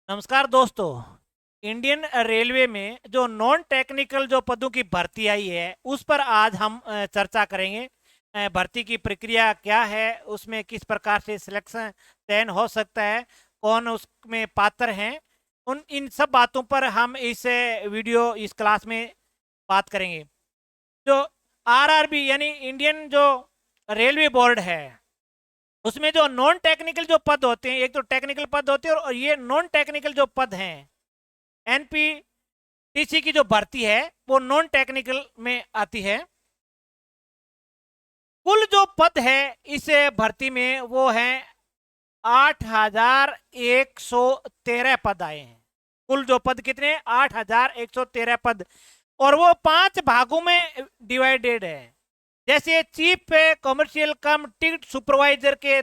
नमस्कार दोस्तों। Indian railway में जो नॉन टेक्निकल जो पदों की भर्ती आई है उस पर आज हम चर्चा करेंगे। भर्ती की प्रक्रिया क्या है, उसमें किस प्रकार से सिलेक्शन चयन हो सकता है, कौन उसमें पात्र हैं, उन इन सब बातों पर हम इस इस क्लास में बात करेंगे। जो आरआरबी यानी इंडियन जो रेलवे बोर्ड है, उसमें जो नॉन टेक्निकल जो पद होते हैं, एक तो टेक्निकल पद होते हैं और ये नॉन टेक्निकल जो पद हैं, एनपीटीसी की जो भर्ती है वो नॉन टेक्निकल में आती है। कुल जो पद है इस भर्ती में वो है 8,113 पद आए हैं। कुल जो पद कितने, 8,113 पद, और वो 5 भागों में डिवाइडेड है। जैसे चीफ कॉमर्शियल कम टिकट सुपरवाइजर के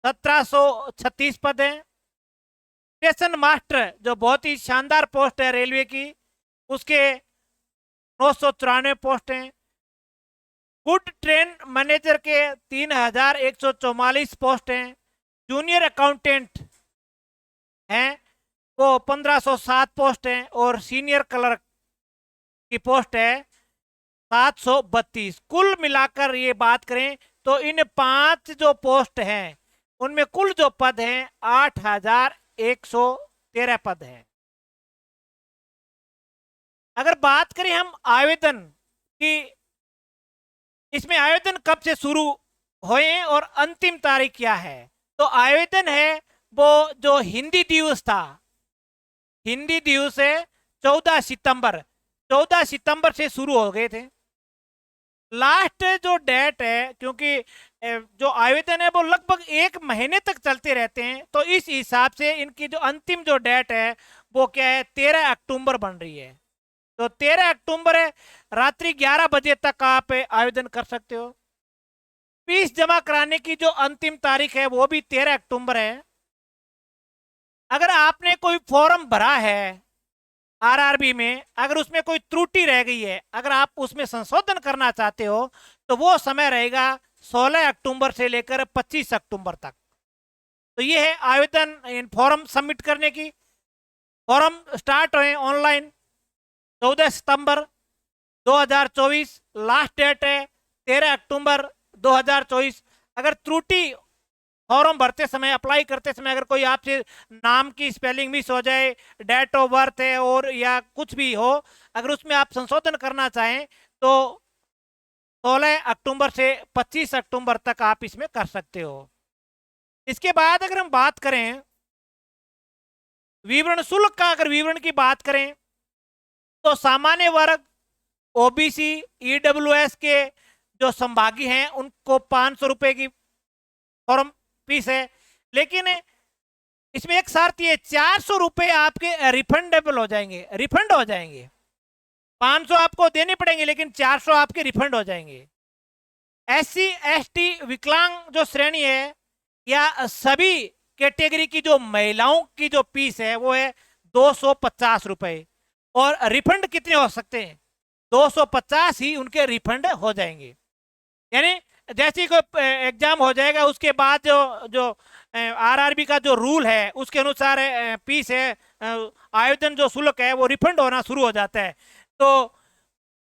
1736 पद हैं। स्टेशन मास्टर जो बहुत ही शानदार पोस्ट है रेलवे की, उसके 994 पोस्ट हैं। गुड ट्रेन मैनेजर के 3,144 पोस्ट हैं। जूनियर अकाउंटेंट हैं वो 1,507 पोस्ट हैं और सीनियर क्लर्क की पोस्ट है 732। कुल मिलाकर ये बात करें तो इन 5 जो पोस्ट हैं उनमें कुल जो पद हैं 8,113 पद हैं। अगर बात करें हम आवेदन की, इसमें आवेदन कब से शुरू हुए और अंतिम तारीख क्या है, तो आवेदन है वो जो हिंदी दिवस था, हिंदी दिवस है 14 सितंबर, 14 सितंबर से शुरू हो गए थे। लास्ट जो डेट है, क्योंकि जो आवेदन है वो लगभग 1 महीने तक चलते रहते हैं, तो इस हिसाब से इनकी जो अंतिम जो डेट है वो क्या है, 13 अक्टूबर बन रही है। तो 13 अक्टूबर है, रात्रि 11 बजे तक आप आवेदन कर सकते हो। फीस जमा कराने की जो अंतिम तारीख है वो भी 13 अक्टूबर है। अगर आपने कोई फॉर्म भरा है आरआरबी में, अगर उसमें कोई त्रुटि रह गई है, अगर आप उसमें संशोधन करना चाहते हो, तो वो समय रहेगा 16 अक्टूबर से लेकर 25 अक्टूबर तक। तो ये है आवेदन फॉर्म सबमिट करने की। फॉर्म स्टार्ट हुए ऑनलाइन 14 सितंबर 2024, लास्ट डेट है 13 अक्टूबर 2024। अगर त्रुटि फॉर्म भरते समय, अप्लाई करते समय अगर कोई आपसे नाम की स्पेलिंग मिस हो जाए, डेट ऑफ बर्थ है और या कुछ भी हो, अगर उसमें आप संशोधन करना चाहें तो 16 अक्टूबर से 25 अक्टूबर तक आप इसमें कर सकते हो। इसके बाद अगर हम बात करें विवरण शुल्क का, अगर विवरण की बात करें तो सामान्य वर्ग, ओबीसी, ईडब्ल्यूएस के जो संभागी हैं उनको 500 रुपए की फॉर्म फीस है। लेकिन इसमें एक शर्त ये, 400 रुपए आपके रिफंडेबल हो जाएंगे, रिफंड हो जाएंगे। 500 आपको देने पड़ेंगे लेकिन 400 आपके रिफंड हो जाएंगे। एससी एसटी विकलांग जो श्रेणी है या सभी कैटेगरी की जो महिलाओं की जो फीस है वो है 250 रुपए, और रिफंड कितने हो सकते हैं, 250 ही उनके रिफंड हो जाएंगे। यानी जैसे कोई एग्जाम हो जाएगा उसके बाद जो जो आरआरबी का जो रूल है उसके अनुसार फीस है, आवेदन जो शुल्क है वो रिफंड होना शुरू हो जाता है। तो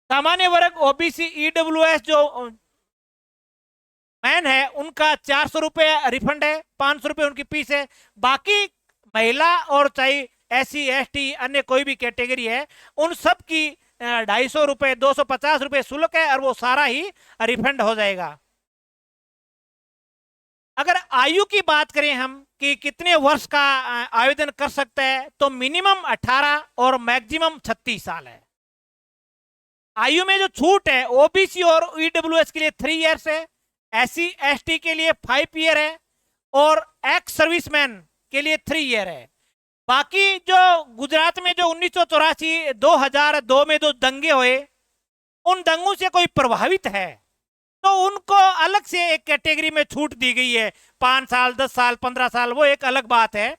सामान्य वर्ग, ओबीसी, ईडब्ल्यूएस जो मैन है उनका 400 रुपये रिफंड है, 500 रुपये उनकी फीस है। बाकी महिला और चाहे एससी एसटी अन्य कोई भी कैटेगरी है उन सब की 250 रुपये, 250 रुपये शुल्क है और वो सारा ही रिफंड हो जाएगा। अगर आयु की बात करें हम कि कितने वर्ष का आवेदन कर सकता है, तो मिनिमम 18 और मैक्सिमम 36 साल है। आयु में जो छूट है ओबीसी और ईडब्ल्यूएस के लिए 3 इयर्स है, एससी एसटी के लिए 5 ईयर है और एक्स सर्विसमैन के लिए 3 ईयर है। बाकी जो गुजरात में जो 1984 2002 में जो दंगे हुए, उन दंगों से कोई प्रभावित है तो उनको अलग से एक कैटेगरी में छूट दी गई है, 5 साल, 10 साल, 15 साल, वो एक अलग बात है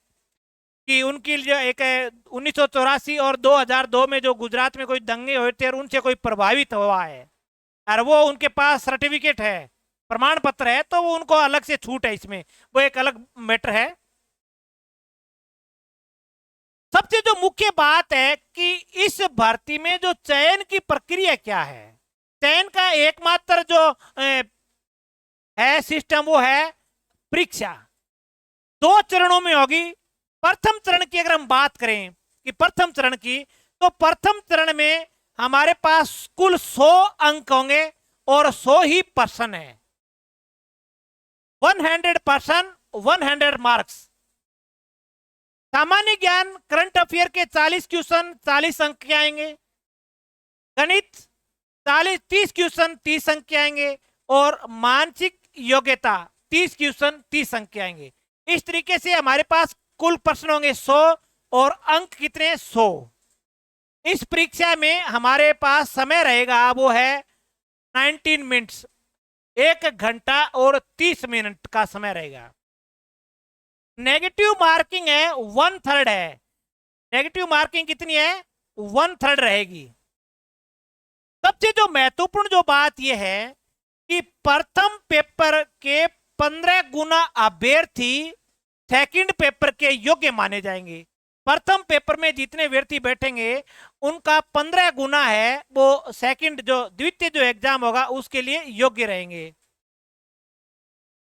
कि उनकी जो एक 1984 और 2002 में जो गुजरात में कोई दंगे हुए थे और उनसे कोई प्रभावित हुआ है और वो उनके पास सर्टिफिकेट है, प्रमाण पत्र है, तो वो उनको अलग से छूट है, इसमें वो एक अलग मैटर है। सबसे जो मुख्य बात है कि इस भर्ती में जो चयन की प्रक्रिया क्या है, चयन का एकमात्र जो है सिस्टम वो है परीक्षा। 2 चरणों में होगी। प्रथम चरण की अगर हम बात करें कि प्रथम चरण की, तो प्रथम चरण में हमारे पास कुल 100 अंक होंगे और 100 ही पर्सन है। 100 पर्सन 100 मार्क्स। सामान्य ज्ञान करंट अफेयर के 40 क्वेश्चन 40 अंक के आएंगे। गणित 30 क्वेश्चन 30 अंक के आएंगे और मानसिक योग्यता 30 क्वेश्चन 30 अंक के आएंगे। इस तरीके से हमारे पास कुल प्रश्न होंगे 100 और अंक कितने 100। इस परीक्षा में हमारे पास समय रहेगा वो है 19 मिनट्स, 1 घंटा और 30 मिनट का समय रहेगा। नेगेटिव मार्किंग है 1/3 है। नेगेटिव मार्किंग कितनी है 1/3 रहेगी। सबसे जो महत्वपूर्ण जो बात यह है कि प्रथम पेपर के 15 गुना अभ्यर्थी सेकंड पेपर के योग्य माने जाएंगे। प्रथम पेपर में जितने अभ्यर्थी बैठेंगे उनका 15 गुना है वो सेकंड जो द्वितीय जो एग्जाम होगा उसके लिए योग्य रहेंगे।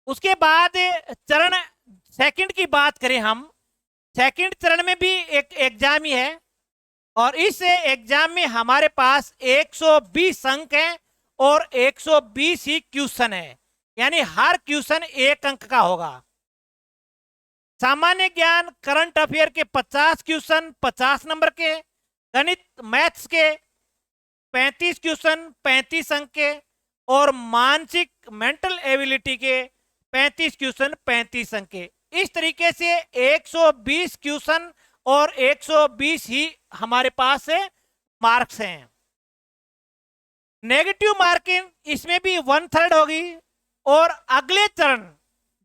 उसके बाद चरण सेकंड की बात करें हम, सेकंड चरण में भी एक एग्जाम ही है और इस एग्जाम में हमारे पास 120 अंक हैं और 120 ही क्वेश्चन है, यानी हर क्वेश्चन 1 अंक का होगा। सामान्य ज्ञान करंट अफेयर के 50 क्वेश्चन 50 नंबर के, गणित मैथ्स के 35 क्वेश्चन 35 अंक के और मानसिक मेंटल एबिलिटी के 35 क्वेश्चन 35 अंक के। इस तरीके से 120 क्वेश्चन और 120 ही हमारे पास मार्क्स हैं। नेगेटिव मार्किंग इसमें भी 1/3 होगी और अगले चरण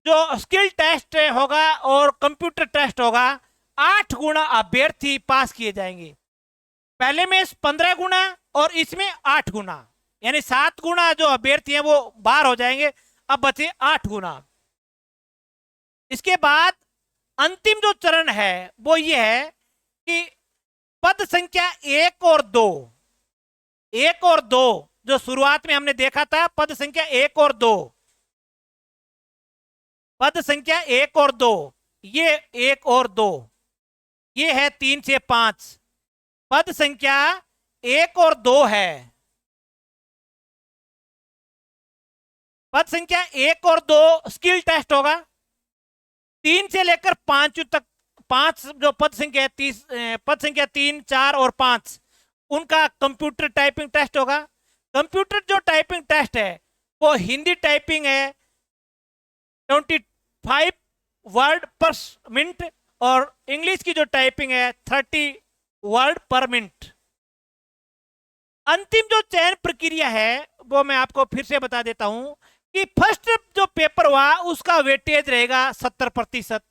जो स्किल टेस्ट होगा और कंप्यूटर टेस्ट होगा 8 गुना अभ्यर्थी पास किए जाएंगे। पहले में 15 गुना और इसमें 8 गुना, यानी 7 गुना जो अभ्यर्थी हैं वो बाहर हो जाएंगे, अब बचे 8 गुना। इसके बाद अंतिम जो चरण है वो ये है कि पद संख्या 1 और 2, 1 और 2 जो शुरुआत में हमने देखा था, पद संख्या 1 और 2, पद संख्या 1 और 2, ये 1 और 2, ये है 3 से 5। पद संख्या 1 और 2 है, पद संख्या 1 और 2 स्किल टेस्ट होगा। 3 से लेकर 5 तक, 5 जो पद संख्या है, पद संख्या 3, 4 और 5 उनका कंप्यूटर टाइपिंग टेस्ट होगा। कंप्यूटर जो टाइपिंग टेस्ट है वो हिंदी टाइपिंग है 25 वर्ड पर मिनट और इंग्लिश की जो टाइपिंग है 30 वर्ड पर मिनट। अंतिम जो चयन प्रक्रिया है वो मैं आपको फिर से बता देता हूं कि फर्स्ट जो पेपर हुआ उसका वेटेज रहेगा 70%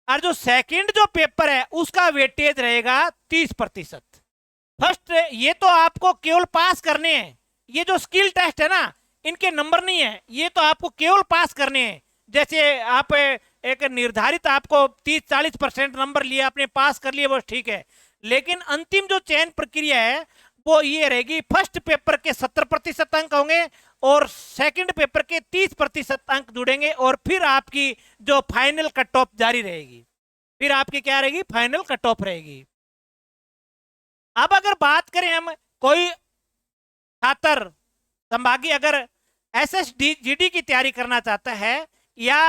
और जो सेकंड जो पेपर है उसका वेटेज रहेगा 30%। फर्स्ट ये तो आपको केवल पास करने हैं, ये जो स्किल टेस्ट है ना इनके नंबर नहीं है, ये तो आपको केवल पास करने हैं। जैसे आप एक निर्धारित आपको 30-40% नंबर लिए आपने पास कर लिए वो ठीक है, लेकिन अंतिम जो चयन प्रक्रिया है वो ये रहेगी, फर्स्ट पेपर के 70% अंक होंगे और सेकंड पेपर के 30% अंक जुड़ेंगे और फिर आपकी जो फाइनल कट ऑफ जारी रहेगी, फिर आपकी क्या रहेगी फाइनल कट ऑफ रहेगी। अब अगर बात करें हम, कोई छात्र संभागी अगर SSGD की तैयारी करना चाहता है या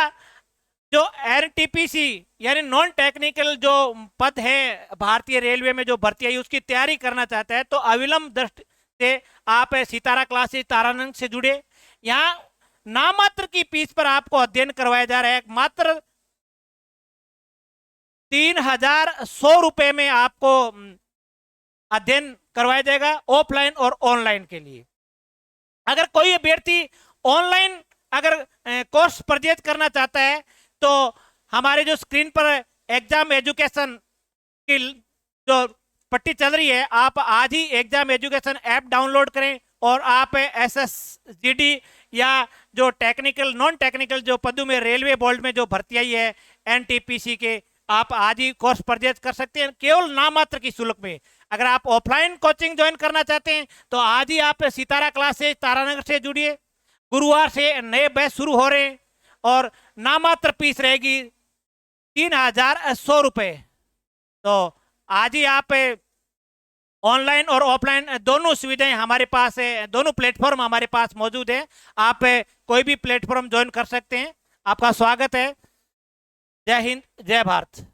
जो NTPC यानी नॉन टेक्निकल जो पद है भारतीय रेलवे में जो भर्ती आई उसकी तैयारी करना चाहता है तो अविलंब दृष्टि से आप सितारा क्लासेस तारानंद से जुड़े। यहाँ नामात्र की फीस पर आपको अध्ययन करवाया जा रहा है, मात्र 3,100 रुपए में आपको अध्ययन करवाया जाएगा ऑफलाइन और ऑनलाइन के लिए। अगर कोई अभ्यर्थी ऑनलाइन अगर कोर्स परचेज करना चाहता है तो हमारे जो स्क्रीन पर एग्जाम एजुकेशन की जो पट्टी चल रही है, आप आज ही एग्जाम एजुकेशन ऐप डाउनलोड करें और आप SSGD या जो टेक्निकल नॉन टेक्निकल जो पदों में रेलवे बोर्ड में जो भर्ती आई है NTPC के आप आज ही कोर्स परचेज कर सकते हैं केवल नाम मात्र की शुल्क में। अगर आप ऑफलाइन कोचिंग ज्वाइन करना चाहते हैं तो आज ही आप सितारा क्लासेज तारानगर से जुड़िए। गुरुवार से नए बैच शुरू हो रहे हैं और नाम मात्र फीस रहेगी 3,100 रुपये। तो आज ही आप ऑनलाइन और ऑफलाइन दोनों सुविधाएं हमारे पास है, दोनों प्लेटफॉर्म हमारे पास मौजूद है। आप कोई भी प्लेटफॉर्म ज्वाइन कर सकते हैं। आपका स्वागत है। जय हिंद, जय भारत।